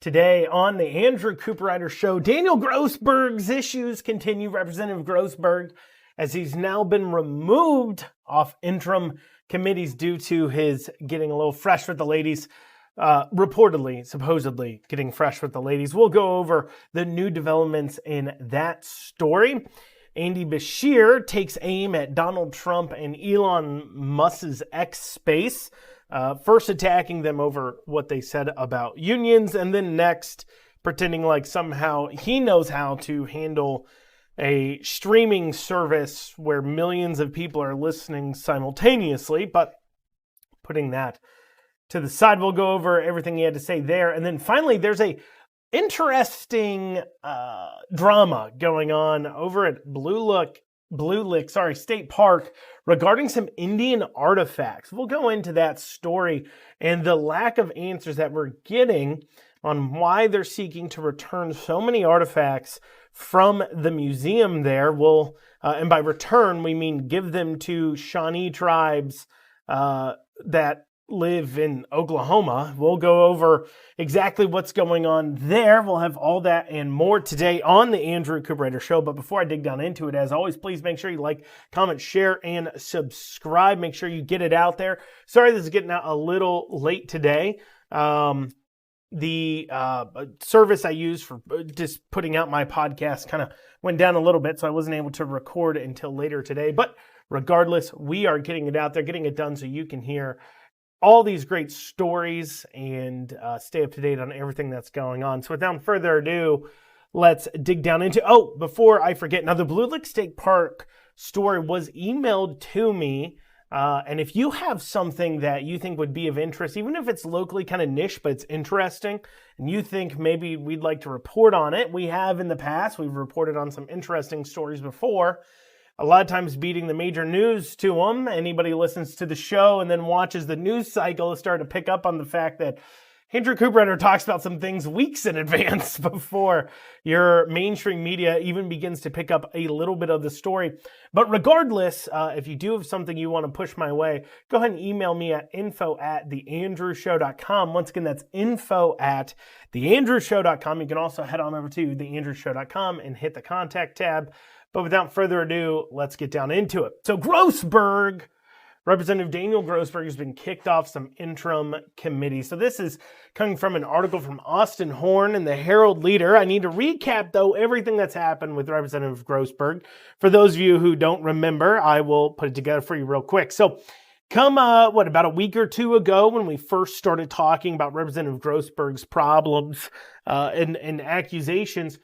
Today on the Andrew Cooperrider Show, Daniel Grossberg's issues continue. Representative Grossberg, as he's now been removed off interim committees due to his getting a little fresh with the ladies, reportedly, supposedly getting fresh with the ladies. We'll go over the new developments in that story. Andy Beshear takes aim at Donald Trump and Elon Musk's X Space. First attacking them over what they said about unions, and then next pretending like somehow he knows how to handle a streaming service where millions of people are listening simultaneously. But putting that to the side, we'll go over everything he had to say there. And then finally, there's a interesting drama going on over at Blue Lick State Park regarding some Indian artifacts. We'll go into that story and the lack of answers that we're getting on why they're seeking to return so many artifacts from the museum there. And by return, we mean give them to Shawnee tribes that live in Oklahoma. We'll go over exactly what's going on there. We'll have all that and more today on the Andrew Cooperrider Show. But before I dig down into it, as always, please make sure you like, comment, share, and subscribe. Make sure you get it out there. Sorry, this is getting out a little late today. The service I use for just putting out my podcast kind of went down a little bit, so I wasn't able to record it until later today. But regardless, we are getting it out there, getting it done so you can hear all these great stories and stay up to date on everything that's going on. So without further ado, let's dig down into... Oh, before I forget, now the Blue Lick State Park story was emailed to me. And if you have something that you think would be of interest, even if it's locally kind of niche, but it's interesting, and you think maybe we'd like to report on it, we have in the past. We've reported on some interesting stories before. A lot of times beating the major news to them. Anybody listens to the show and then watches the news cycle start to pick up on the fact that Andrew Cooperrider talks about some things weeks in advance before your mainstream media even begins to pick up a little bit of the story. But regardless, if you do have something you want to push my way, go ahead and email me at info@theandrewshow.com. Once again, that's info@theandrewshow.com. You can also head on over to theandrewshow.com and hit the contact tab. But without further ado, let's get down into it. So Grossberg, Representative Daniel Grossberg, has been kicked off some interim committees. So this is coming from an article from Austin Horn in the Herald Leader. I need to recap, though, everything that's happened with Representative Grossberg. For those of you who don't remember, I will put it together for you real quick. So about a week or two ago when we first started talking about Representative Grossberg's problems and accusations,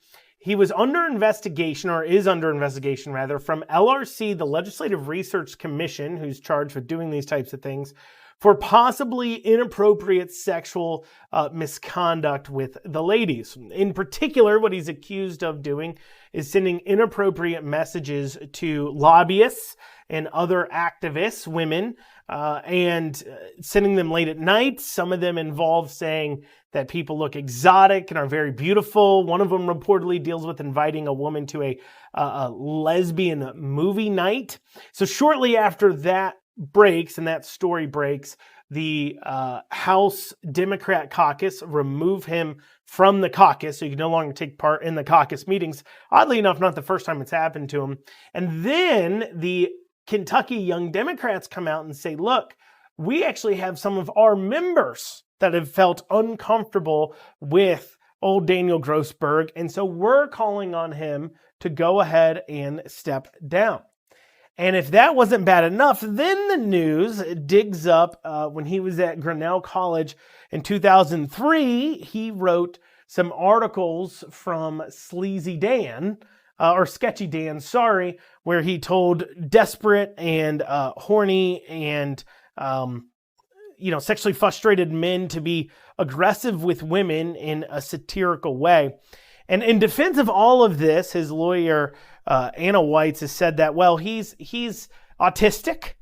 he was under investigation, or is under investigation rather, from LRC, the Legislative Research Commission, who's charged with doing these types of things, for possibly inappropriate sexual misconduct with the ladies. In particular, what he's accused of doing is sending inappropriate messages to lobbyists and other activists, women, and sending them late at night. Some of them involve saying that people look exotic and are very beautiful. One of them reportedly deals with inviting a woman to a lesbian movie night. So shortly after that breaks, and that story breaks, the House Democrat caucus removed him from the caucus, so he can no longer take part in the caucus meetings. Oddly enough, not the first time it's happened to him. And then the Kentucky Young Democrats come out and say, look, we actually have some of our members that have felt uncomfortable with old Daniel Grossberg, and so we're calling on him to go ahead and step down. And if that wasn't bad enough, then the news digs up when he was at Grinnell College in 2003, he wrote some articles from Sketchy Dan, where he told desperate and horny and sexually frustrated men to be aggressive with women in a satirical way. And in defense of all of this, his lawyer, Anna Weitz, has said that, well, he's autistic.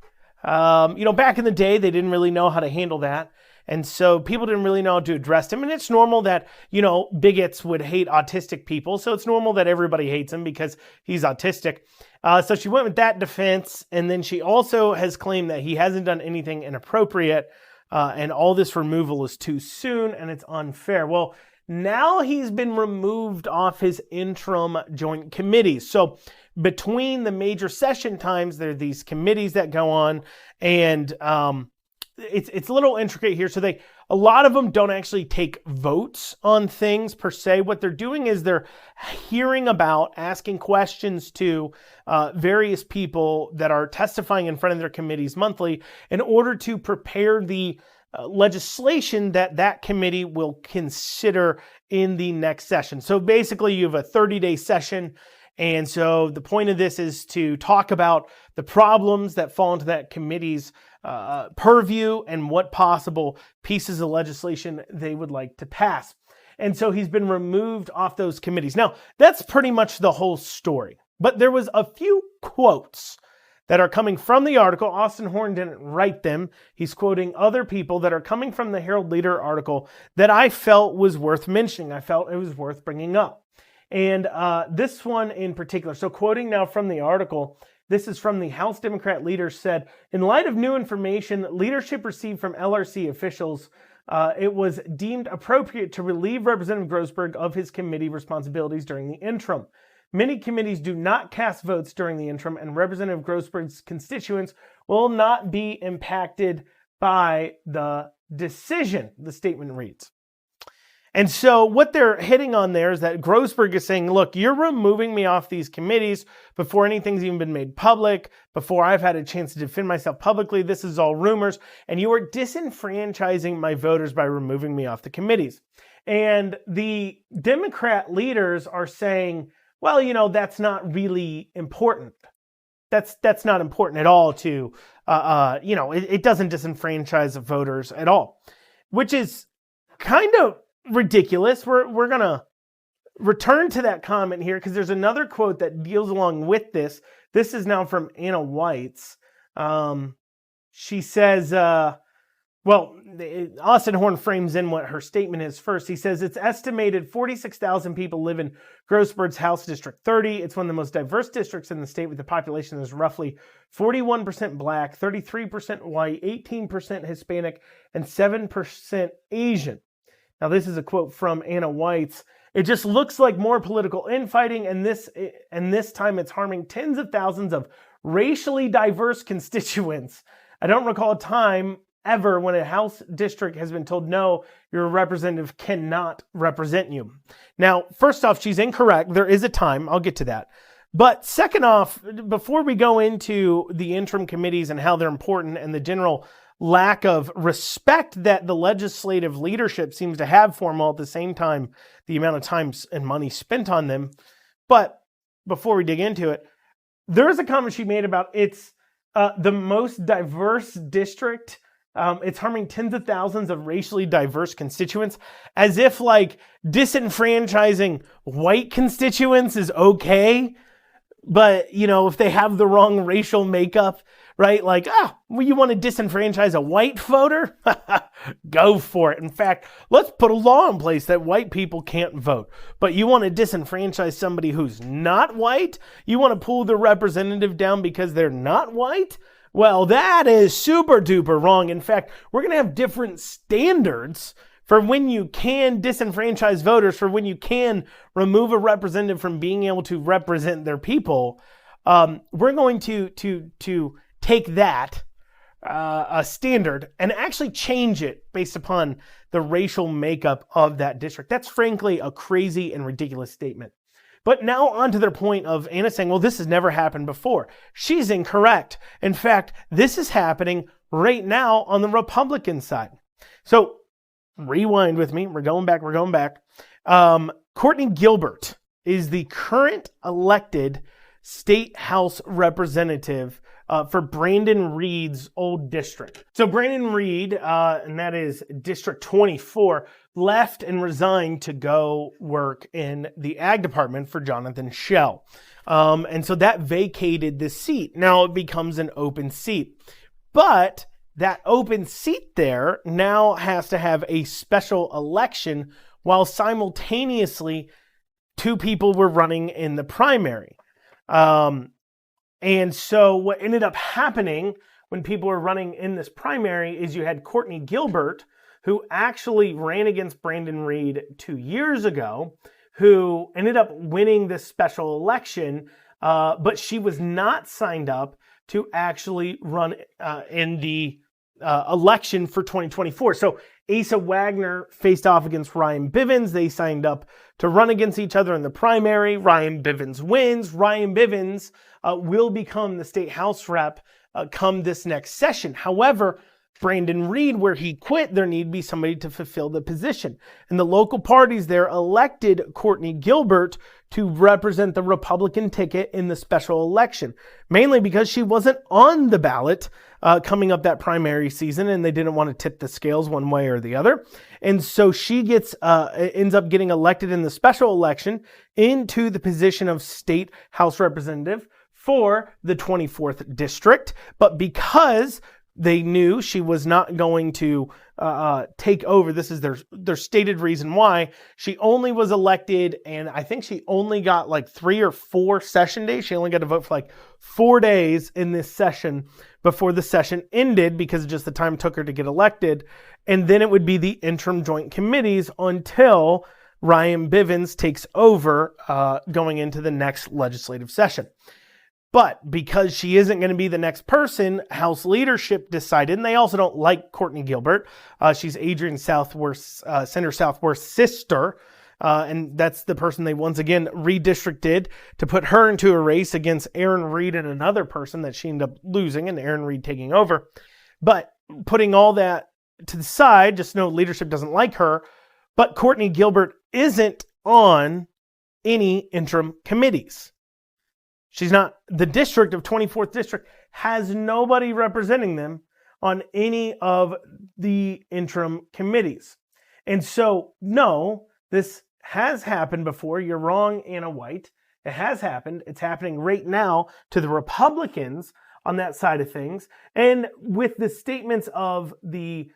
Back in the day, they didn't really know how to handle that. And so people didn't really know how to address him. And it's normal that, bigots would hate autistic people. So it's normal that everybody hates him because he's autistic. So she went with that defense. And then she also has claimed that he hasn't done anything inappropriate. And all this removal is too soon and it's unfair. Well, Now he's been removed off his interim joint committees. So between the major session times, there are these committees that go on, and it's a little intricate here. So a lot of them don't actually take votes on things per se. What they're doing is they're hearing about, asking questions to various people that are testifying in front of their committees monthly in order to prepare the legislation that committee will consider in the next session. So basically you have a 30-day session. And so the point of this is to talk about the problems that fall into that committee's purview and what possible pieces of legislation they would like to pass. And so he's been removed off those committees. Now, that's pretty much the whole story. But there was a few quotes that are coming from the article. Austin Horn didn't write them. He's quoting other people that are coming from the Herald Leader article that I felt was worth mentioning. I felt it was worth bringing up. And this one in particular, so quoting now from the article, this is from the House Democrat leader said, in light of new information leadership received from LRC officials, it was deemed appropriate to relieve Representative Grossberg of his committee responsibilities during the interim. Many committees do not cast votes during the interim, and Representative Grossberg's constituents will not be impacted by the decision, the statement reads. And so what they're hitting on there is that Grossberg is saying, look, you're removing me off these committees before anything's even been made public, before I've had a chance to defend myself publicly. This is all rumors, and you are disenfranchising my voters by removing me off the committees. And the Democrat leaders are saying, well, that's not really important. That's not important at all to, it doesn't disenfranchise voters at all, which is kind of ridiculous. We're going to return to that comment here because there's another quote that deals along with this. This is now from Anna White's. She says, Austin Horn frames in what her statement is first. He says, it's estimated 46,000 people live in Grossberg's House District 30. It's one of the most diverse districts in the state with a population that is roughly 41% black, 33% white, 18% Hispanic, and 7% Asian. Now, this is a quote from Anna White's. It just looks like more political infighting, and this time it's harming tens of thousands of racially diverse constituents. I don't recall a time ever when a House district has been told, no, your representative cannot represent you. Now, first off, she's incorrect. There is a time. I'll get to that. But second off, before we go into the interim committees and how they're important and the general lack of respect that the legislative leadership seems to have for them all at the same time, the amount of time and money spent on them. But before we dig into it, there is a comment she made about it's the most diverse district. It's harming tens of thousands of racially diverse constituents, as if like disenfranchising white constituents is okay. But, if they have the wrong racial makeup, right? Like, you want to disenfranchise a white voter? Go for it. In fact, let's put a law in place that white people can't vote. But you want to disenfranchise somebody who's not white? You want to pull the representative down because they're not white? Well, that is super duper wrong. In fact, we're going to have different standards for when you can disenfranchise voters, for when you can remove a representative from being able to represent their people. We're going to take that a standard and actually change it based upon the racial makeup of that district. That's frankly a crazy and ridiculous statement. But now on to their point of Anna saying, well, this has never happened before. She's incorrect. In fact, this is happening right now on the Republican side. So rewind with me. We're going back. Courtney Gilbert is the current elected state house representative for Brandon Reed's old district. So Brandon Reed, and that is District 24, left and resigned to go work in the ag department for Jonathan Schell. And so that vacated the seat. Now it becomes an open seat. But that open seat there now has to have a special election while simultaneously two people were running in the primary. And so what ended up happening when people were running in this primary is you had Courtney Gilbert, who actually ran against Brandon Reed 2 years ago, who ended up winning this special election, but she was not signed up to actually run in the election for 2024. So Asa Wagner faced off against Ryan Bivens. They signed up to run against each other in the primary. Ryan Bivens wins. Ryan Bivens will become the state House rep come this next session. However, Brandon Reed, where he quit, there need to be somebody to fulfill the position. And the local parties there elected Courtney Gilbert to represent the Republican ticket in the special election, mainly because she wasn't on the ballot coming up that primary season, and they didn't want to tip the scales one way or the other. And so she ends up getting elected in the special election into the position of state House representative for the 24th district. But because they knew she was not going to take over, this is their stated reason why, she only was elected, and I think she only got like 3 or 4 session days. She only got to vote for like 4 days in this session before the session ended, because of just the time it took her to get elected. And then it would be the interim joint committees until Ryan Bivens takes over going into the next legislative session. But because she isn't going to be the next person, House leadership decided, and they also don't like Courtney Gilbert. She's Adrian Southworth's, Senator Southworth's sister. And that's the person they once again redistricted to put her into a race against Aaron Reed and another person that she ended up losing, and Aaron Reed taking over. But putting all that to the side, just know leadership doesn't like her. But Courtney Gilbert isn't on any interim committees. She's not. The district of 24th district has nobody representing them on any of the interim committees. And so, no, this has happened before. You're wrong, Anna White. It has happened. It's happening right now to the Republicans on that side of things. And with the statements of the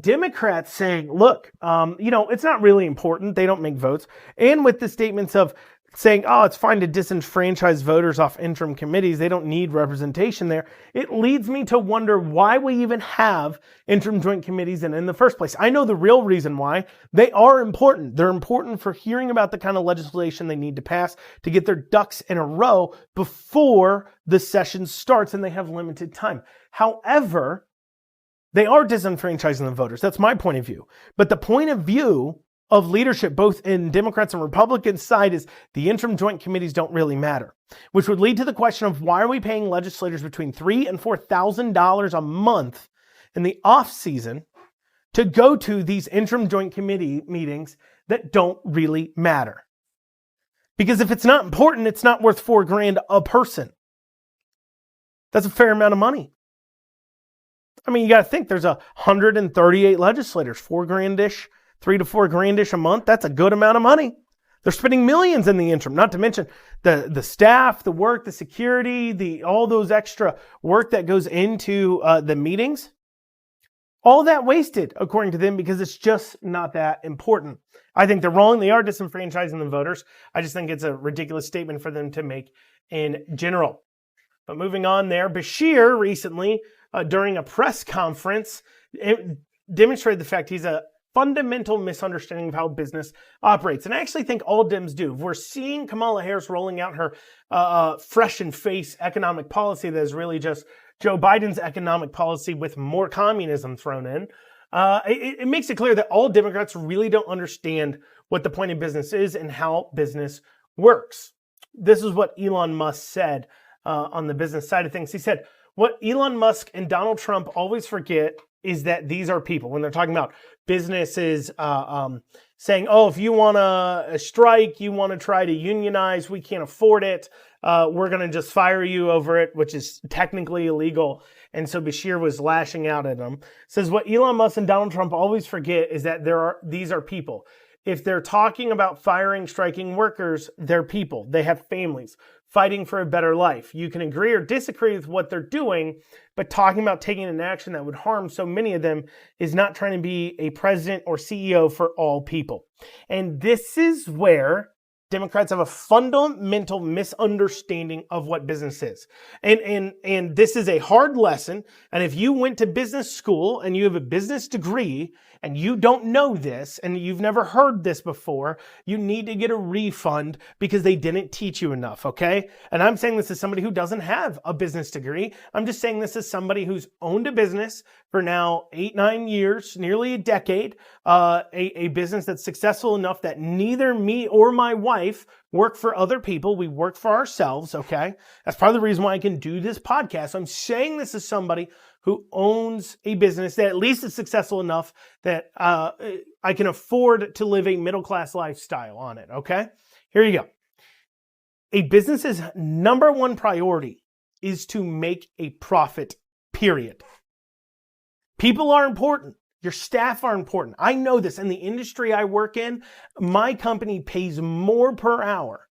Democrats saying, look, it's not really important. They don't make votes. And with the statements of saying, oh, it's fine to disenfranchise voters off interim committees. They don't need representation there. It leads me to wonder why we even have interim joint committees in the first place. I know the real reason why. They are important. They're important for hearing about the kind of legislation they need to pass to get their ducks in a row before the session starts, and they have limited time. However, they are disenfranchising the voters. That's my point of view. But the point of view of leadership, both in Democrats and Republicans' side, is the interim joint committees don't really matter, which would lead to the question of why are we paying legislators between $3,000 and $4,000 a month in the off season to go to these interim joint committee meetings that don't really matter? Because if it's not important, it's not worth $4,000 a person. That's a fair amount of money. I mean, you got to think there's 138 legislators, $4,000-ish. $3,000 to $4,000-ish a month. That's a good amount of money. They're spending millions in the interim, not to mention the staff, the work, the security, all those extra work that goes into the meetings. All that wasted, according to them, because it's just not that important. I think they're wrong. They are disenfranchising the voters. I just think it's a ridiculous statement for them to make in general. But moving on there, Beshear recently, during a press conference, demonstrated the fact he's a fundamental misunderstanding of how business operates. And I actually think all Dems do. We're seeing Kamala Harris rolling out her fresh and face economic policy that is really just Joe Biden's economic policy with more communism thrown in. It makes it clear that all Democrats really don't understand what the point of business is and how business works. This is what Elon Musk said on the business side of things. He said, what Elon Musk and Donald Trump always forget is that these are people. When they're talking about businesses saying, oh, if you want to strike, you want to try to unionize, we can't afford it, we're going to just fire you over it, which is technically illegal. And so Beshear was lashing out at him. Says what Elon Musk and Donald Trump always forget is that these are people. If they're talking about firing, striking workers, they're people. They have families fighting for a better life. You can agree or disagree with what they're doing, but talking about taking an action that would harm so many of them is not trying to be a president or CEO for all people. And this is where Democrats have a fundamental misunderstanding of what business is. And this is a hard lesson. And if you went to business school and you have a business degree and you don't know this and you've never heard this before, you need to get a refund because they didn't teach you enough, okay? And I'm saying this as somebody who doesn't have a business degree. I'm just saying this as somebody who's owned a business for now 8-9 years, nearly a decade, a business that's successful enough that neither me or my wife work for other people. We work for ourselves, okay? That's part of the reason why I can do this podcast. I'm saying this as somebody who owns a business that at least is successful enough that I can afford to live a middle-class lifestyle on it, okay? Here you go. A business's number one priority is to make a profit, period. People are important. Your staff are important. I know this. In the industry I work in, my company pays more per hour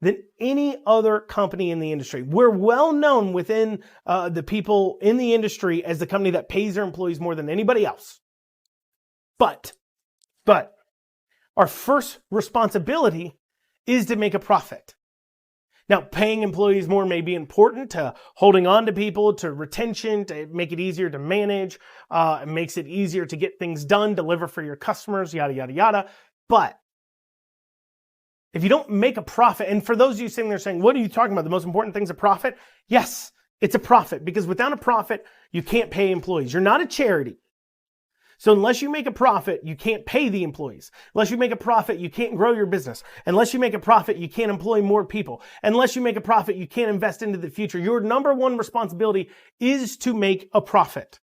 than any other company in the industry. We're well known within the people in the industry as the company that pays their employees more than anybody else. But our first responsibility is to make a profit. Now, paying employees more may be important to holding on to people, to retention, to make it easier to manage. It makes it easier to get things done, deliver for your customers, yada, yada, yada. But if you don't make a profit, and for those of you sitting there saying, what are you talking about? The most important thing's a profit? Yes, it's a profit, because without a profit, you can't pay employees. You're not a charity. So unless you make a profit, you can't pay the employees. Unless you make a profit, you can't grow your business. Unless you make a profit, you can't employ more people. Unless you make a profit, you can't invest into the future. Your number one responsibility is to make a profit.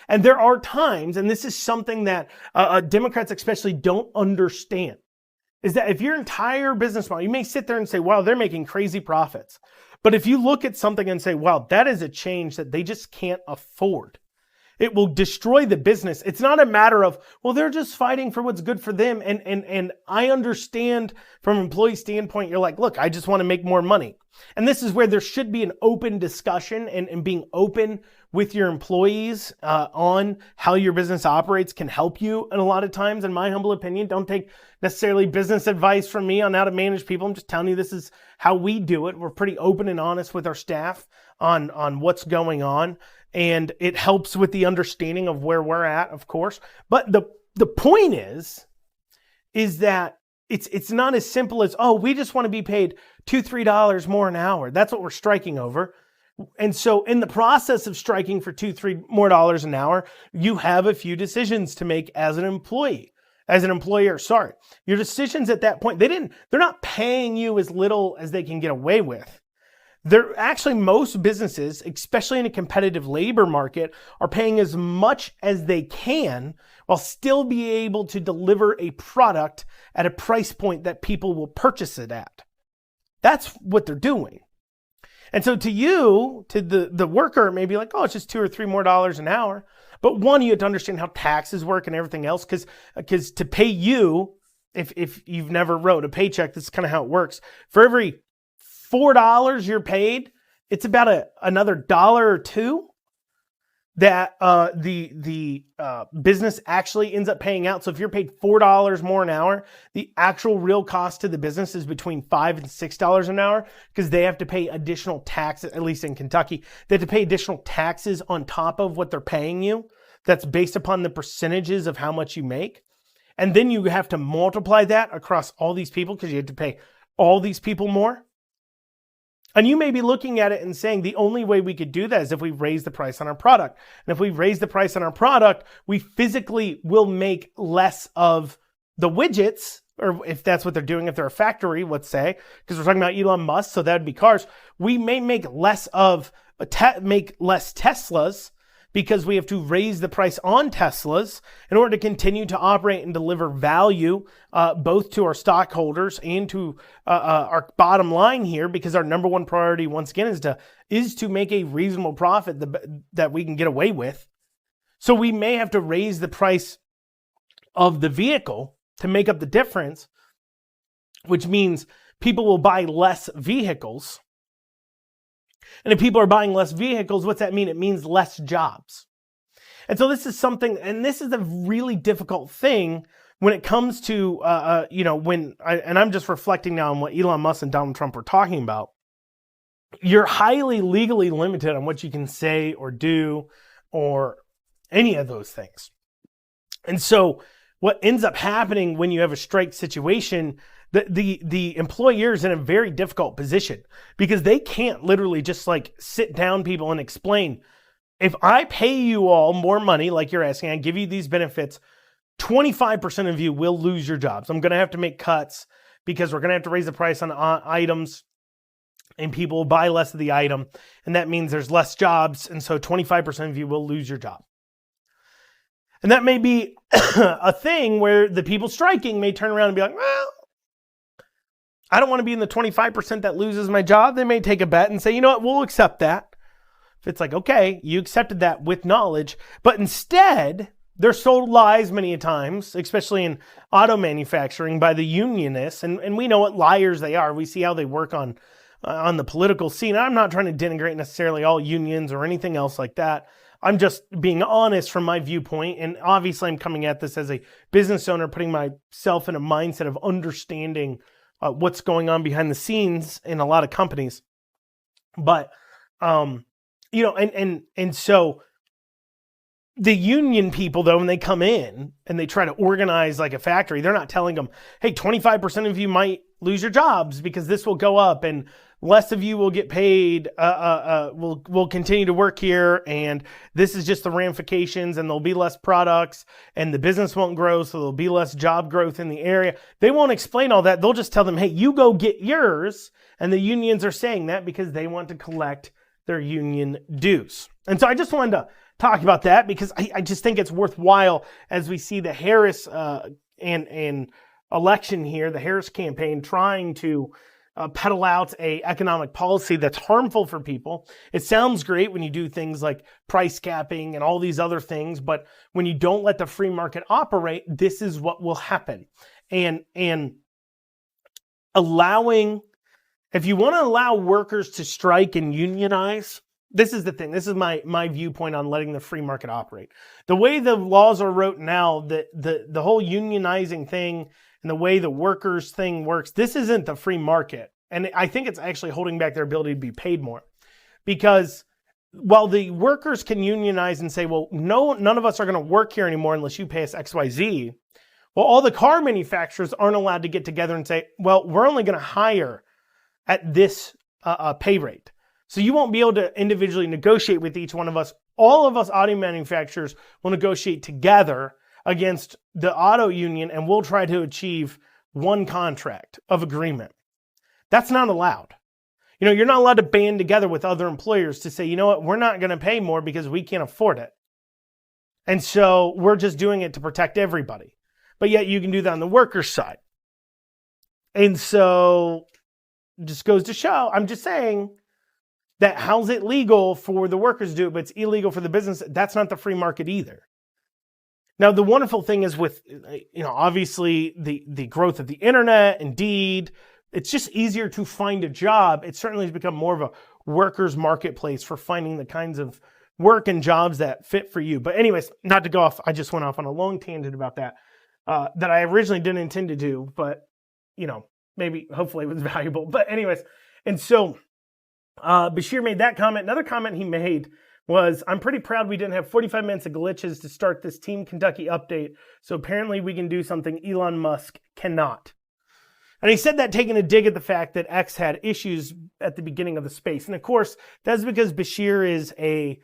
And there are times, and this is something that Democrats especially don't understand, is that if your entire business model, you may sit there and say, wow, they're making crazy profits. But if you look at something and say, wow, that is a change that they just can't afford, it will destroy the business. It's not a matter of, well, they're just fighting for what's good for them. And I understand from an employee standpoint, you're like, look, I just want to make more money. And this is where there should be an open discussion and being open with your employees on how your business operates can help you. And a lot of times, in my humble opinion, don't take necessarily business advice from me on how to manage people. I'm just telling you this is how we do it. We're pretty open and honest with our staff on what's going on. And it helps with the understanding of where we're at, of course. But the point is that it's not as simple as, oh, we just want to be paid $2-3 more an hour. That's what we're striking over. And so in the process of striking for $2-3 more an hour, you have a few decisions to make as an employee, as an employer, sorry. Your decisions at that point, they're not paying you as little as they can get away with. They're actually, most businesses, especially in a competitive labor market, are paying as much as they can while still be able to deliver a product at a price point that people will purchase it at. That's what they're doing. And so to you, to the worker, it may be like, oh, it's just $2 or $3 more an hour. But one, you have to understand how taxes work and everything else, because to pay you, if you've never wrote a paycheck, this is kind of how it works. For every $4 you're paid, it's about another $1 or $2 that the business actually ends up paying out. So if you're paid $4 more an hour, the actual real cost to the business is between $5 and $6 an hour, because they have to pay additional taxes, at least in Kentucky. They have to pay additional taxes on top of what they're paying you. That's based upon the percentages of how much you make. And then you have to multiply that across all these people, because you have to pay all these people more. And you may be looking at it and saying the only way we could do that is if we raise the price on our product. And if we raise the price on our product, we physically will make less of the widgets, or if that's what they're doing, if they're a factory, let's say, because we're talking about Elon Musk, so that would be cars. We may make less Teslas, because we have to raise the price on Teslas in order to continue to operate and deliver value both to our stockholders and to our bottom line here, because our number one priority, once again, is to make a reasonable profit that we can get away with. So we may have to raise the price of the vehicle to make up the difference, which means people will buy less vehicles. And if people are buying less vehicles, what's that mean? It means less jobs. And so this is something, and this is a really difficult thing when it comes to, and I'm just reflecting now on what Elon Musk and Donald Trump were talking about. You're highly legally limited on what you can say or do or any of those things. And so what ends up happening when you have a strike situation, the employer's in a very difficult position because they can't literally just like sit down people and explain, if I pay you all more money, like you're asking, I give you these benefits, 25% of you will lose your jobs. I'm going to have to make cuts because we're going to have to raise the price on items and people will buy less of the item. And that means there's less jobs. And so 25% of you will lose your job. And that may be a thing where the people striking may turn around and be like, well, I don't want to be in the 25% that loses my job. They may take a bet and say, you know what, we'll accept that. If it's like, okay, you accepted that with knowledge, but instead they're sold lies many a times, especially in auto manufacturing by the unionists. And we know what liars they are. We see how they work on the political scene. I'm not trying to denigrate necessarily all unions or anything else like that. I'm just being honest from my viewpoint. And obviously I'm coming at this as a business owner, putting myself in a mindset of understanding what's going on behind the scenes in a lot of companies. But, you know, and so the union people, though, when they come in and they try to organize like a factory, they're not telling them, hey, 25% of you might lose your jobs because this will go up and less of you will get paid, will continue to work here, and this is just the ramifications, and there'll be less products, and the business won't grow, so there'll be less job growth in the area. They won't explain all that. They'll just tell them, hey, you go get yours, and the unions are saying that because they want to collect their union dues. And so I just wanted to talk about that because I just think it's worthwhile as we see the Harris and election here, the Harris campaign trying to peddle out a economic policy that's harmful for people. It sounds great when you do things like price capping and all these other things, but when you don't let the free market operate, this is what will happen. And if you want to allow workers to strike and unionize, this is the thing. This is my viewpoint on letting the free market operate. The way the laws are wrote now, the whole unionizing thing and the way the workers thing works, this isn't the free market. And I think it's actually holding back their ability to be paid more. Because while the workers can unionize and say, well, no, none of us are going to work here anymore unless you pay us XYZ. Well, all the car manufacturers aren't allowed to get together and say, well, we're only going to hire at this pay rate. So you won't be able to individually negotiate with each one of us. All of us auto manufacturers will negotiate together against the auto union, and we'll try to achieve one contract of agreement. That's not allowed. You know, you're not allowed to band together with other employers to say, you know what, we're not going to pay more because we can't afford it. And so we're just doing it to protect everybody. But yet you can do that on the workers' side. And so it just goes to show, I'm just saying that how's it legal for the workers to do it, but it's illegal for the business. That's not the free market either. Now, the wonderful thing is with, you know, obviously the growth of the internet, Indeed, it's just easier to find a job. It certainly has become more of a workers' marketplace for finding the kinds of work and jobs that fit for you. But anyways, not to go off, I just went off on a long tangent about that I originally didn't intend to do, but, you know, maybe, hopefully it was valuable. But anyways, and so Beshear made that comment. Another comment he made was, I'm pretty proud we didn't have 45 minutes of glitches to start this Team Kentucky update, so apparently we can do something Elon Musk cannot. And he said that taking a dig at the fact that X had issues at the beginning of the space. And of course, that's because Beshear is a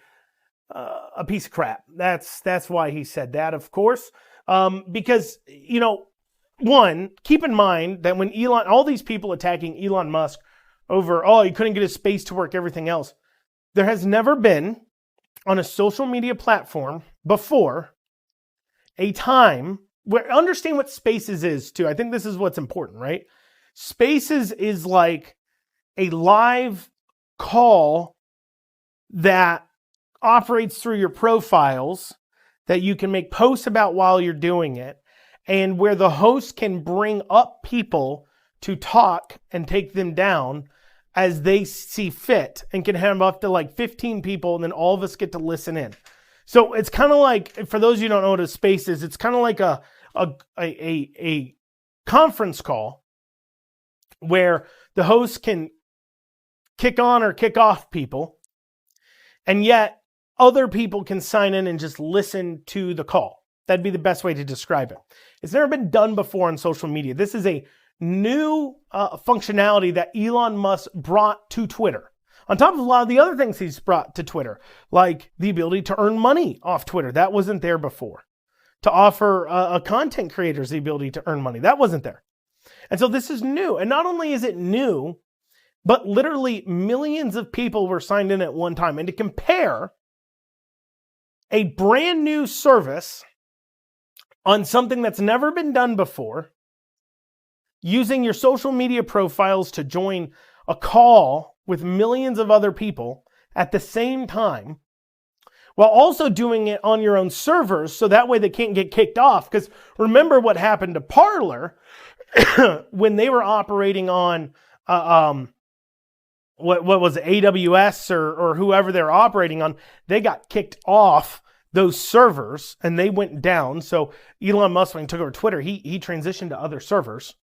piece of crap. That's why he said that, of course. Because, you know, one, keep in mind that when all these people attacking Elon Musk over, oh, he couldn't get his space to work, everything else, there has never been on a social media platform before a time where, understand what Spaces is too. I think this is what's important, right? Spaces is like a live call that operates through your profiles that you can make posts about while you're doing it, and where the host can bring up people to talk and take them down as they see fit, and can have up to like 15 people, and then all of us get to listen in. So it's kind of like, for those of you who don't know what a space is, it's kind of like a conference call where the host can kick on or kick off people, and yet other people can sign in and just listen to the call. That'd be the best way to describe it. It's never been done before on social media. This is a new functionality that Elon Musk brought to Twitter. On top of a lot of the other things he's brought to Twitter, like the ability to earn money off Twitter. That wasn't there before. To offer content creators the ability to earn money. That wasn't there. And so this is new. And not only is it new, but literally millions of people were signed in at one time. And to compare a brand new service on something that's never been done before, using your social media profiles to join a call with millions of other people at the same time, while also doing it on your own servers, so that way they can't get kicked off. Because remember what happened to Parler when they were operating on what was it, AWS or whoever they're operating on. They got kicked off those servers and they went down. So Elon Musk, when he took over Twitter, he transitioned to other servers.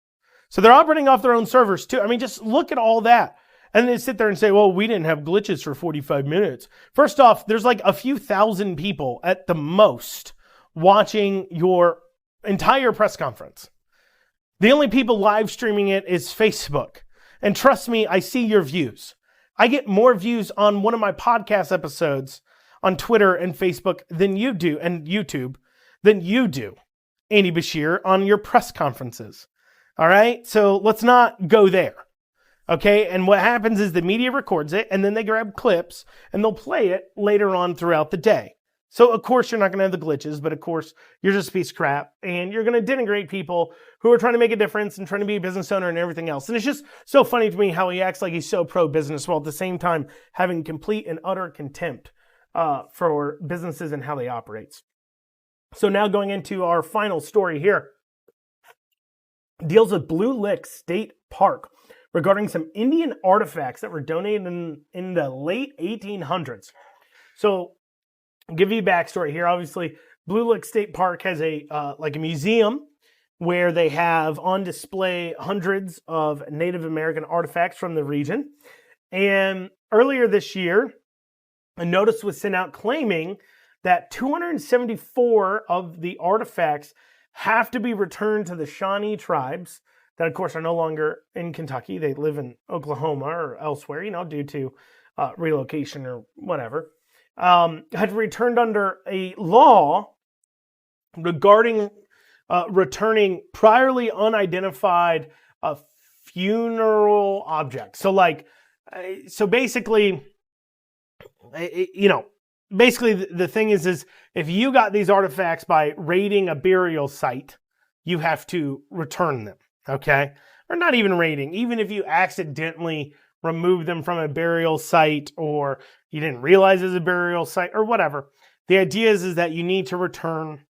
So they're operating off their own servers too. I mean, just look at all that. And they sit there and say, well, we didn't have glitches for 45 minutes. First off, there's like a few thousand people at the most watching your entire press conference. The only people live streaming it is Facebook. And trust me, I see your views. I get more views on one of my podcast episodes on Twitter and Facebook than you do, and YouTube, than you do, Andy Beshear, on your press conferences. All right? So let's not go there. Okay, and what happens is the media records it, and then they grab clips, and they'll play it later on throughout the day. So, of course, you're not going to have the glitches, but, of course, you're just a piece of crap, and you're going to denigrate people who are trying to make a difference and trying to be a business owner and everything else. And it's just so funny to me how he acts like he's so pro-business while at the same time having complete and utter contempt for businesses and how they operate. So now going into our final story here, deals with Blue Lick State Park regarding some Indian artifacts that were donated in the late 1800s. So, I'll give you a backstory here. Obviously, Blue Lick State Park has a museum where they have on display hundreds of Native American artifacts from the region. And earlier this year, a notice was sent out claiming that 274 of the artifacts have to be returned to the Shawnee tribes that, of course, are no longer in Kentucky. They live in Oklahoma or elsewhere, due to relocation or whatever. Had returned under a law regarding returning priorly unidentified funeral objects. So basically, the thing is if you got these artifacts by raiding a burial site, you have to return them. Okay? Or not even raiding. Even if you accidentally remove them from a burial site or you didn't realize it was a burial site or whatever. The idea is that you need to return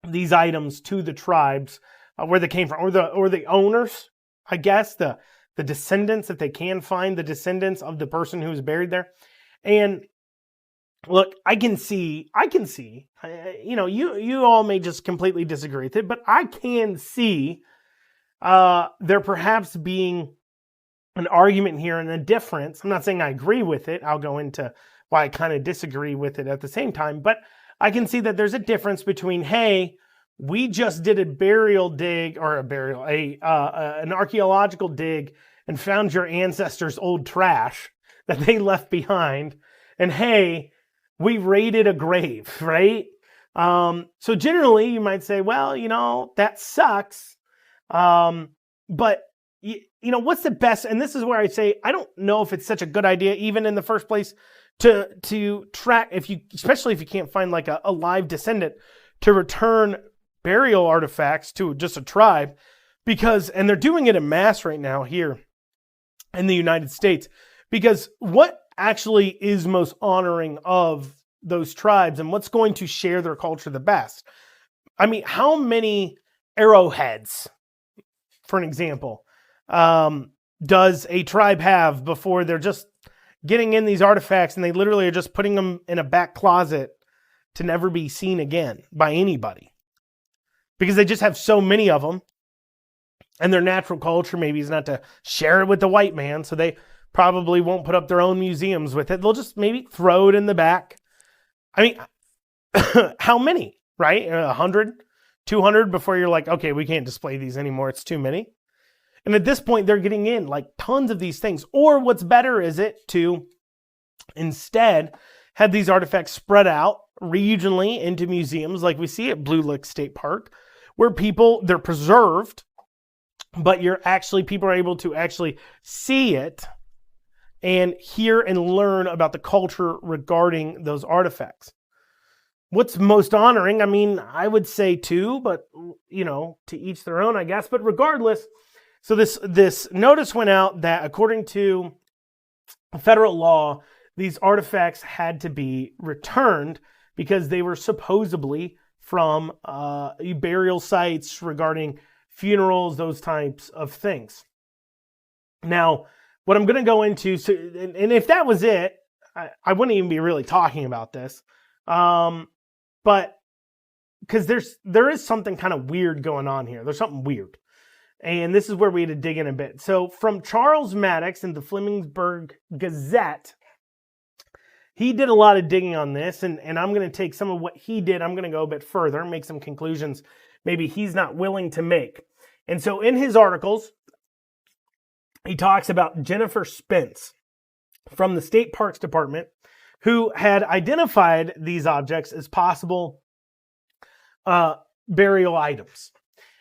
these items to the tribes where they came from or the owners, I guess, the descendants, if they can find the descendants of the person who was buried there. And look, I can see, you all may just completely disagree with it, but I can see there perhaps being an argument here and a difference. I'm not saying I agree with it. I'll go into why I kind of disagree with it at the same time, but I can see that there's a difference between, hey, we just did a burial dig or an archaeological dig and found your ancestors' old trash that they left behind, and hey, we raided a grave, right? So generally you might say, well, that sucks. But what's the best? And this is where I say, I don't know if it's such a good idea, even in the first place, to track, especially if you can't find like a live descendant, to return burial artifacts to just a tribe, and they're doing it en masse right now here in the United States, because what actually is most honoring of those tribes and what's going to share their culture the best? I mean, how many arrowheads, for an example, does a tribe have before they're just getting in these artifacts and they literally are just putting them in a back closet to never be seen again by anybody? Because they just have so many of them, and their natural culture maybe is not to share it with the white man, so they probably won't put up their own museums with it. They'll just maybe throw it in the back. I mean, how many? right? 100, 200 before you're like, okay, we can't display these anymore. It's too many. And at this point, they're getting in like tons of these things. Or what's better is it to instead have these artifacts spread out regionally into museums like we see at Blue Lick State Park, where they're preserved, but people are able to actually see it and hear and learn about the culture regarding those artifacts. What's most honoring? I mean, I would say two, but to each their own, I guess. But regardless, so this notice went out that according to federal law, these artifacts had to be returned because they were supposedly from burial sites regarding funerals, those types of things. Now, what I'm going to go into, and if that was it, I wouldn't even be really talking about this. But because there is something kind of weird going on here. There's something weird. And this is where we had to dig in a bit. So from Charles Maddox in the Flemingsburg Gazette, he did a lot of digging on this, and I'm going to take some of what he did. I'm going to go a bit further, make some conclusions maybe he's not willing to make. And so in his articles, he talks about Jennifer Spence from the State Parks Department, who had identified these objects as possible burial items.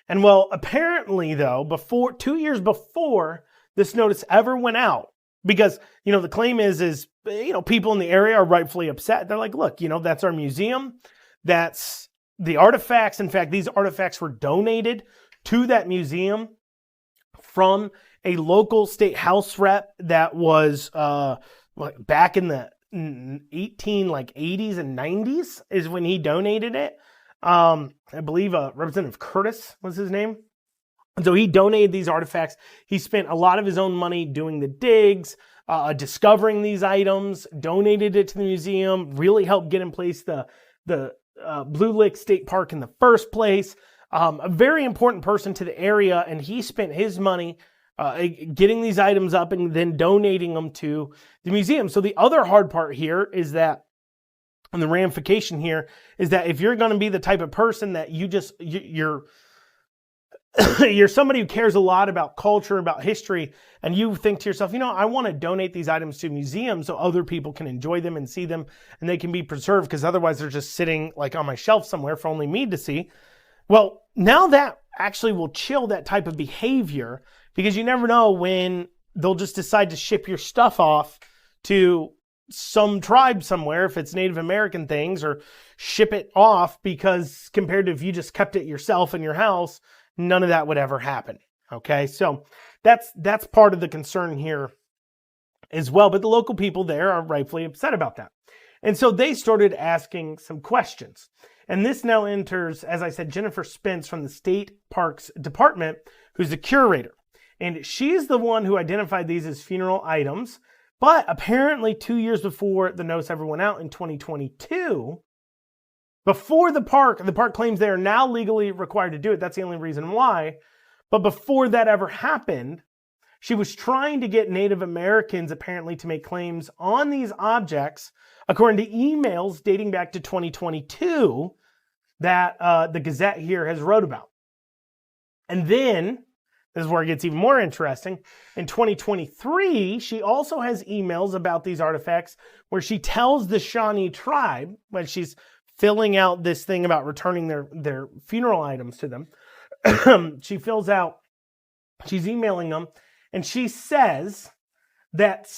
And well, apparently though, 2 years before this notice ever went out, because, the claim is people in the area are rightfully upset. They're like, look, that's our museum. That's the artifacts. In fact, these artifacts were donated to that museum from a local state house rep that was back in the 80s and 90s is when he donated it. I believe Representative Curtis was his name. And so he donated these artifacts. He spent a lot of his own money doing the digs, discovering these items, donated it to the museum, really helped get in place the Blue Lick State Park in the first place. A very important person to the area, and he spent his money getting these items up and then donating them to the museum. So the other hard part here is that, and the ramification here is that if you're going to be the type of person that you're somebody who cares a lot about culture, about history, and you think to yourself, I want to donate these items to museums so other people can enjoy them and see them and they can be preserved, because otherwise they're just sitting like on my shelf somewhere for only me to see. Well, now that actually will chill that type of behavior, because you never know when they'll just decide to ship your stuff off to some tribe somewhere, if it's Native American things, or ship it off, because compared to if you just kept it yourself in your house, none of that would ever happen. Okay, so that's part of the concern here as well. But the local people there are rightfully upset about that. And so they started asking some questions. And this now enters, as I said, Jennifer Spence from the State Parks Department, who's the curator. And she's the one who identified these as funeral items. But apparently 2 years before the notice ever went out in 2022, before the park claims they are now legally required to do it. That's the only reason why. But before that ever happened, she was trying to get Native Americans apparently to make claims on these objects, according to emails dating back to 2022 that the Gazette here has wrote about. And then, this is where it gets even more interesting, in 2023, she also has emails about these artifacts where she tells the Shawnee tribe, when she's filling out this thing about returning their funeral items to them, she's emailing them, and she says that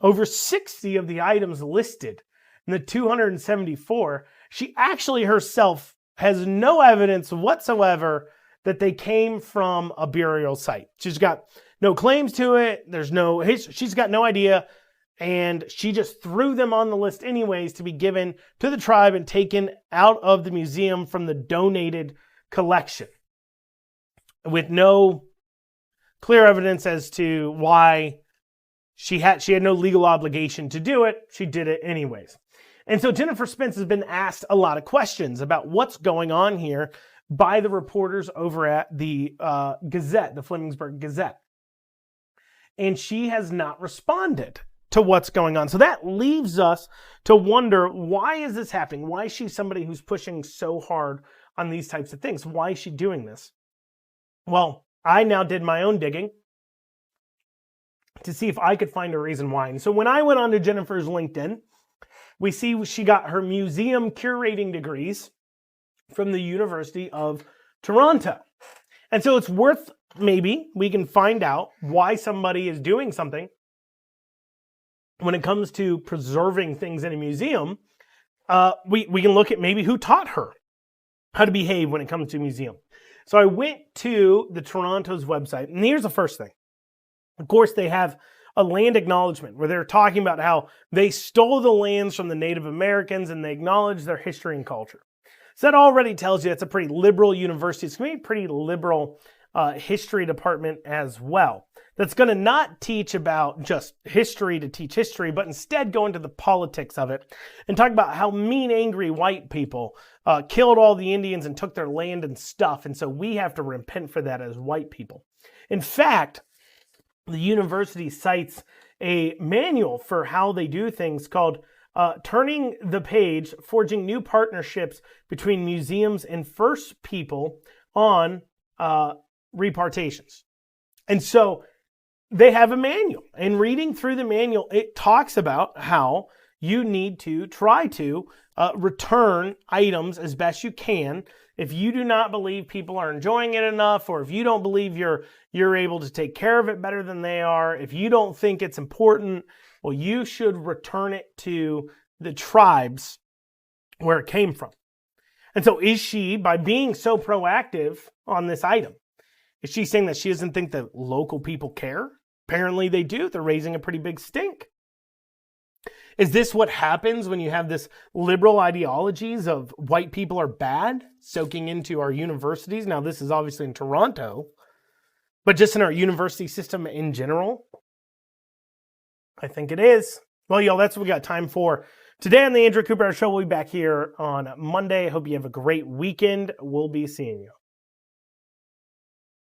over 60 of the items listed in the 274, she actually herself has no evidence whatsoever that they came from a burial site. She's got no claims to it. She's got no idea. And she just threw them on the list anyways to be given to the tribe and taken out of the museum from the donated collection, with no clear evidence as to why she had no legal obligation to do it. She did it anyways. And so Jennifer Spence has been asked a lot of questions about what's going on here by the reporters over at the Gazette, the Flemingsburg Gazette. And she has not responded. to what's going on. So that leaves us to wonder, why is this happening? Why is she somebody who's pushing so hard on these types of things? Why is she doing this? Well, I now did my own digging to see if I could find a reason why. And so when I went on to Jennifer's LinkedIn, we see she got her museum curating degrees from the University of Toronto. And so it's worth, maybe we can find out why somebody is doing something when it comes to preserving things in a museum. We can look at maybe who taught her how to behave when it comes to a museum. So I went to the Toronto's website, and here's the first thing. Of course, they have a land acknowledgement where they're talking about how they stole the lands from the Native Americans and they acknowledge their history and culture. So that already tells you it's a pretty liberal university. It's going to be a pretty liberal history department as well. That's going to not teach about just history to teach history, but instead go into the politics of it and talk about how mean, angry white people killed all the Indians and took their land and stuff. And so we have to repent for that as white people. In fact, the university cites a manual for how they do things called Turning the Page, Forging New Partnerships Between Museums and First People on Repartations. And so they have a manual. And reading through the manual, it talks about how you need to try to return items as best you can. If you do not believe people are enjoying it enough, or if you don't believe you're able to take care of it better than they are, if you don't think it's important, well, you should return it to the tribes where it came from. And so is she, by being so proactive on this item, is she saying that she doesn't think that local people care? Apparently they do. They're raising a pretty big stink. Is this what happens when you have this liberal ideologies of white people are bad soaking into our universities? Now, this is obviously in Toronto, but just in our university system in general, I think it is. Well, y'all, that's what we got time for today on the Andrew Cooperrider Show. We'll be back here on Monday. Hope you have a great weekend. We'll be seeing you.